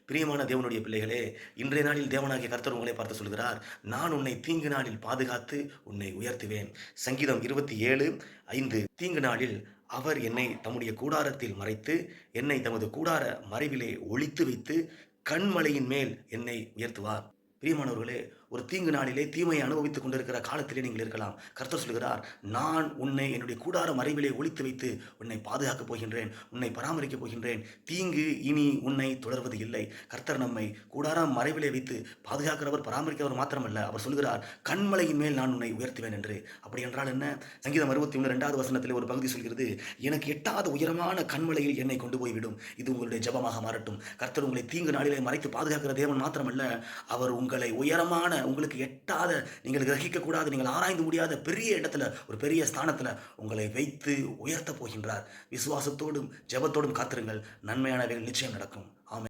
பிரியமான தேவனுடைய பிள்ளைகளே, இன்றைய நாளில் தேவனாகிய கர்த்தர் உங்களை பார்த்து சொல்கிறார், நான் உன்னை தீங்கு நாளில் பாதுகாத்து உன்னை உயர்த்துவேன். சங்கீதம் 27:5. தீங்கு நாளில் அவர் என்னை தம்முடைய கூடாரத்தில் மறைத்து, என்னை தமது கூடார மறைவிலே ஒளித்து வைத்து, கன்மலையின் மேல் என்னை உயர்த்துவார். பிரியமானவர்களே, ஒரு தீங்கு நாளிலே தீமையை அனுபவித்துக் கொண்டிருக்கிற காலத்திலே நீங்கள் இருக்கலாம். கர்த்தர் சொல்கிறார், நான் உன்னை என்னுடைய கூடார மறைவிலே ஒளித்து வைத்து உன்னை பாதுகாக்கப் போகின்றேன், உன்னை பராமரிக்கப் போகின்றேன். தீங்கு இனி உன்னை தொடர்வது இல்லை. கர்த்தர் நம்மை கூடார மறைவிலே வைத்து பாதுகாக்கிறவர், பராமரிக்கிறவர் மாத்திரமல்ல, அவர் சொல்கிறார், கன்மலையின் மேல் நான் உன்னை உயர்த்துவேன் என்று. அப்படி என்றால் என்ன? சங்கீதம் 61 வசனத்திலே ஒரு பகுதி சொல்கிறது, எனக்கு எட்டாத உயரமான கன்மலையில் என்னை கொண்டு போய்விடும். இது உங்களுடைய ஜெபமாக மாறட்டும். கர்த்தர் உங்களை தீங்கு நாளிலே மறைத்து பாதுகாக்கிற தேவன் மாத்திரமல்ல, அவர் உங்களை உயரமான, உங்களுக்கு எட்டாத, நீங்கள் கிரகிக்கக்கூடாத, நீங்கள் ஆராய்ந்து முடியாத பெரிய இடத்துல, ஒரு பெரிய ஸ்தானத்துல உங்களை வைத்து உயர்த்தப் போகின்றார். விசுவாசத்தோடும் ஜெபத்தோடும் காத்திருங்கள். நன்மையானவைகள் நிச்சயம் நடக்கும். ஆமென்.